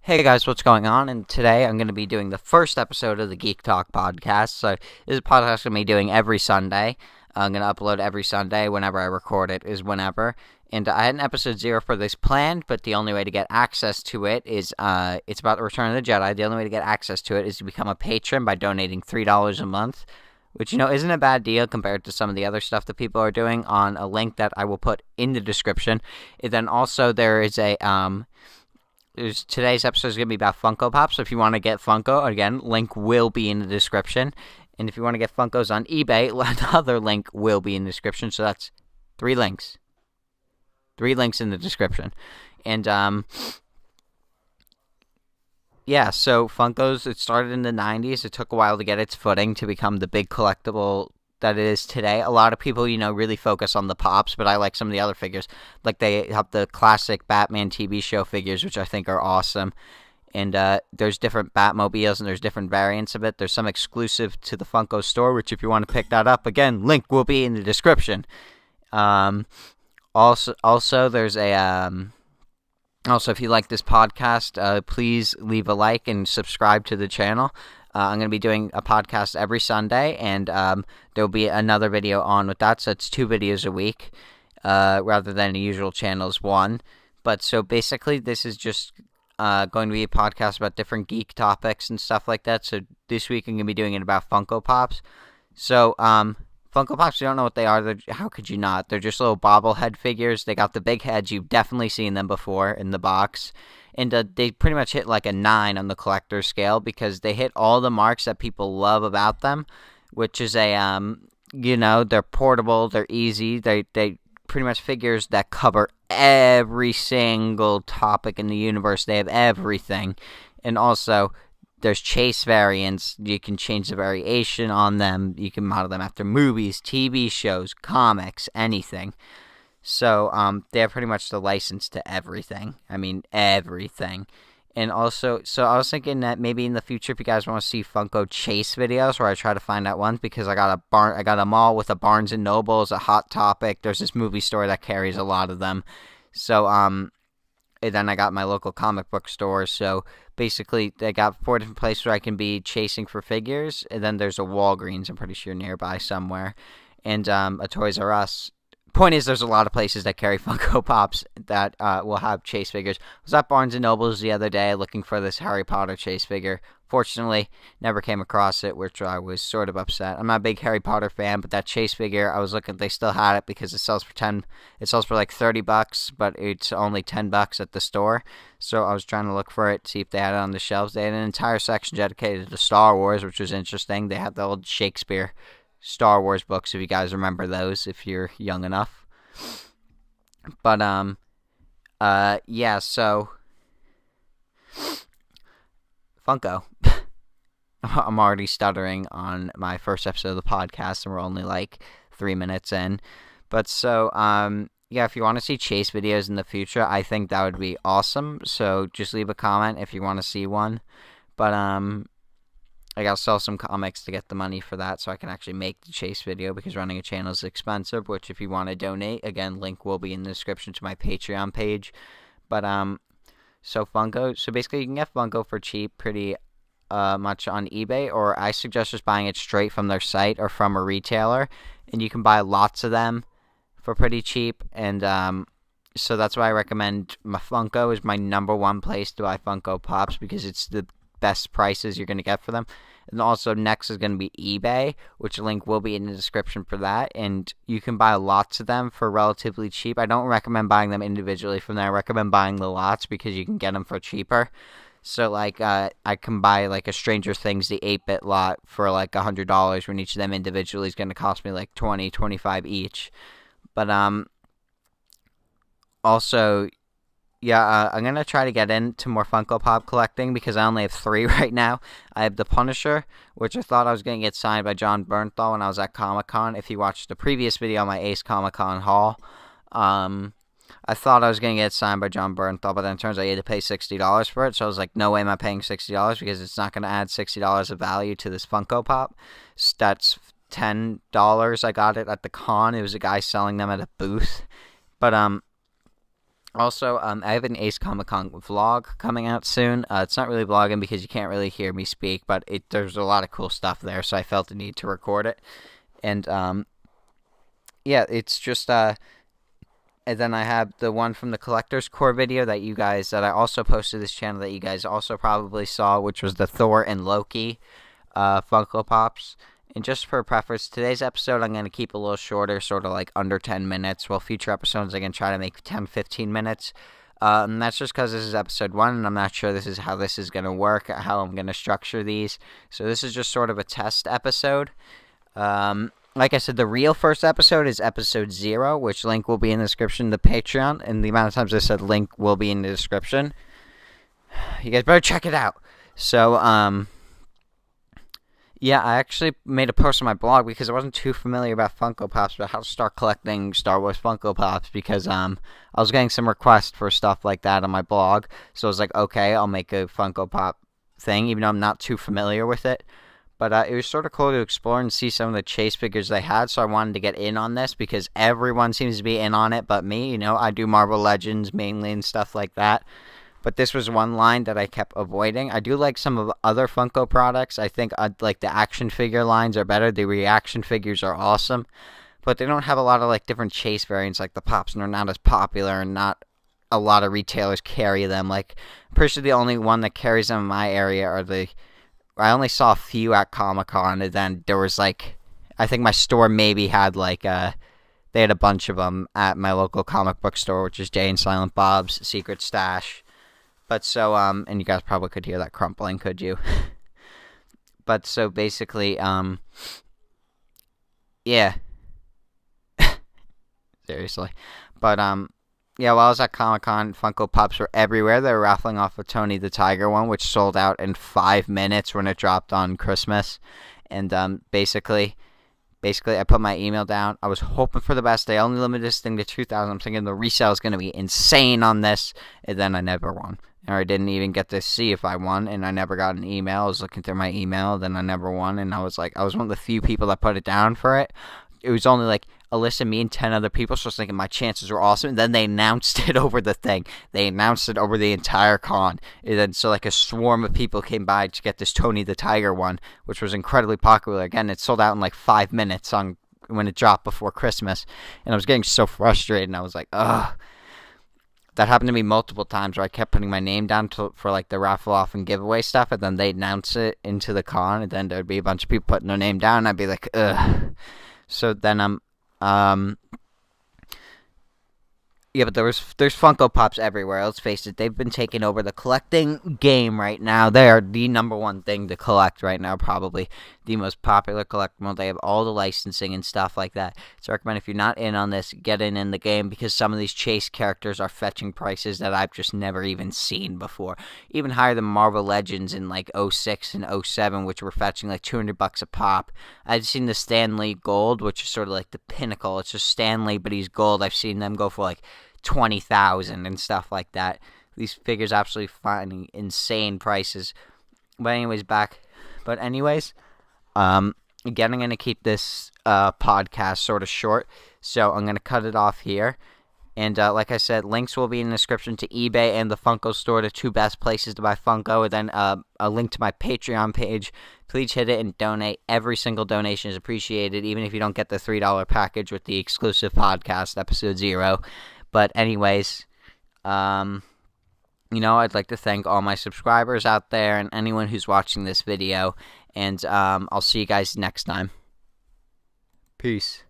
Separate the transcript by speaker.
Speaker 1: Hey guys, what's going on? And today I'm going to be doing the first episode of the Geek Talk Podcast. So this is a podcast I'm going to be doing every Sunday. I'm going to upload every Sunday. Whenever I record it is whenever. And I had an episode 0 for this planned, but the only way to get access to it is, it's about the Return of the Jedi. The only way to get access to it is to become a patron by donating $3 a month, which, isn't a bad deal compared to some of the other stuff that people are doing on a link that I will put in the description. And then also there is today's episode is going to be about Funko Pops, so if you want to get Funko, again, link will be in the description. And if you want to get Funkos on eBay, another link will be in the description, so that's 3 links. 3 links in the description. And, yeah, so Funkos, it started in the 90s. It took a while to get its footing to become the big collectible that it is today. A lot of people, really focus on the Pops, but I like some of the other figures. Like, they have the classic Batman TV show figures, which I think are awesome. And there's different Batmobiles, and there's different variants of it. There's some exclusive to the Funko store, which if you want to pick that up, again, link will be in the description. Also, there's also, if you like this podcast, please leave a like and subscribe to the channel. I'm going to be doing a podcast every Sunday, and there'll be another video on with that, so it's 2 videos a week, rather than the usual channel's 1. But so basically, this is just going to be a podcast about different geek topics and stuff like that. So this week, I'm going to be doing it about Funko Pops. So, Funko Pops, you don't know what they are. How could you not? They're just little bobblehead figures. They got the big heads. You've definitely seen them before in the box. And they pretty much hit like a 9 on the collector scale because they hit all the marks that people love about them, which is they're portable, they're easy, they pretty much figures that cover every single topic in the universe. They have everything. And also, there's chase variants. You can change the variation on them. You can model them after movies, TV shows, comics, anything. So, they have pretty much the license to everything. I mean, everything. And also, so I was thinking that maybe in the future, if you guys want to see Funko Chase videos, where I try to find out ones, because I got a mall with a Barnes and Nobles, a Hot Topic. There's this movie store that carries a lot of them. So, and then I got my local comic book store. So basically, I got 4 different places where I can be chasing for figures. And then there's a Walgreens, I'm pretty sure, nearby somewhere. And a Toys R Us. Point is, there's a lot of places that carry Funko Pops that will have chase figures. I was at Barnes & Noble's the other day looking for this Harry Potter chase figure. Fortunately, never came across it, which I was sort of upset. I'm not a big Harry Potter fan, but that chase figure, I was looking, they still had it because it sells for like $30, but it's only $10 at the store. So I was trying to look for it, see if they had it on the shelves. They had an entire section dedicated to Star Wars, which was interesting. They had the old Shakespeare Star Wars books, if you guys remember those, if you're young enough. But, yeah, so, Funko. I'm already stuttering on my first episode of the podcast, and we're only like 3 minutes in. But so, yeah, if you want to see chase videos in the future, I think that would be awesome. So just leave a comment if you want to see one. But, I gotta sell some comics to get the money for that so I can actually make the chase video because running a channel is expensive, which if you want to donate, again, link will be in the description to my Patreon page. But, so basically you can get Funko for cheap pretty much on eBay, or I suggest just buying it straight from their site or from a retailer, and you can buy lots of them for pretty cheap, and, so that's why I recommend my Funko is my number 1 place to buy Funko Pops because it's the best prices you're going to get for them. And also next is going to be eBay, which link will be in the description for that, and you can buy lots of them for relatively cheap. I don't recommend buying them individually from there. I recommend buying the lots because you can get them for cheaper. So like I can buy like a Stranger Things the 8-bit lot for like $100 when each of them individually is going to cost me like $20-25 each. But also, yeah, I'm going to try to get into more Funko Pop collecting because I only have 3 right now. I have the Punisher, which I thought I was going to get signed by John Bernthal when I was at Comic-Con. If you watched the previous video on my Ace Comic-Con haul, I thought I was going to get signed by John Bernthal, but then it turns out you had to pay $60 for it. So I was like, no way am I paying $60 because it's not going to add $60 of value to this Funko Pop. That's $10. I got it at the con. It was a guy selling them at a booth. But, Also, I have an Ace Comic Con vlog coming out soon. It's not really vlogging because you can't really hear me speak, but there's a lot of cool stuff there, so I felt the need to record it. And, yeah, it's just, and then I have the one from the Collector's Core video that I also posted this channel that you guys also probably saw, which was the Thor and Loki Funko Pops. And just for preference, today's episode I'm going to keep a little shorter, sort of like under 10 minutes, while future episodes I'm going to try to make 10-15 minutes. And that's just because this is episode 1, and I'm not sure this is how this is going to work, how I'm going to structure these. So this is just sort of a test episode. Like I said, the real first episode is episode 0, which link will be in the description to Patreon. And the amount of times I said link will be in the description. You guys better check it out. So, yeah, I actually made a post on my blog because I wasn't too familiar about Funko Pops, about how to start collecting Star Wars Funko Pops, because I was getting some requests for stuff like that on my blog. So I was like, okay, I'll make a Funko Pop thing, even though I'm not too familiar with it. But it was sort of cool to explore and see some of the chase figures they had, so I wanted to get in on this because everyone seems to be in on it but me. You know, I do Marvel Legends mainly and stuff like that. But this was one line that I kept avoiding. I do like some of other Funko products. I think like the action figure lines are better. The reaction figures are awesome. But they don't have a lot of like different chase variants like the Pops, and they're not as popular, and not a lot of retailers carry them. Like, I'm pretty sure the only one that carries them in my area are I only saw a few at Comic-Con, and then there was like, I think my store maybe had like they had a bunch of them at my local comic book store, which is Jay and Silent Bob's Secret Stash. But so, and you guys probably could hear that crumpling, could you? But so basically, yeah. Seriously. But, yeah, while I was at Comic-Con, Funko Pops were everywhere. They were raffling off a Tony the Tiger one, which sold out in 5 minutes when it dropped on Christmas. And, basically, I put my email down. I was hoping for the best. They only limited this thing to 2,000. I'm thinking the resale is going to be insane on this. And then I never won. Or I didn't even get to see if I won, and I never got an email. I was looking through my email, then I never won, and I was one of the few people that put it down for it. It was only like Alyssa, me, and 10 other people, so I was thinking my chances were awesome. And then they announced it over the thing. They announced it over the entire con. And then so like a swarm of people came by to get this Tony the Tiger one, which was incredibly popular. Again, it sold out in like 5 minutes when it dropped before Christmas. And I was getting so frustrated, and I was like, ugh. That happened to me multiple times where I kept putting my name down for like the raffle off and giveaway stuff, and then they'd announce it into the con, and then there'd be a bunch of people putting their name down, and I'd be like, ugh. So then yeah, but there's Funko Pops everywhere. Let's face it, they've been taking over the collecting game right now. They are the number one thing to collect right now, probably the most popular collectible. They have all the licensing and stuff like that. So I recommend, if you're not in on this, get in the game, because some of these chase characters are fetching prices that I've just never even seen before. Even higher than Marvel Legends in like 06 and 07, which were fetching like $200 a pop. I've seen the Stan Lee Gold, which is sort of like the pinnacle. It's just Stan Lee, but he's gold. I've seen them go for like 20,000 and stuff like that. These figures absolutely finding insane prices. But anyways, again, I'm going to keep this podcast sort of short, so I'm going to cut it off here. And like I said, links will be in the description to eBay and the Funko store, the two best places to buy Funko. And then a link to my Patreon page. Please hit it and donate. Every single donation is appreciated, even if you don't get the $3 package with the exclusive podcast, episode 0. But anyways, I'd like to thank all my subscribers out there and anyone who's watching this video. And I'll see you guys next time. Peace.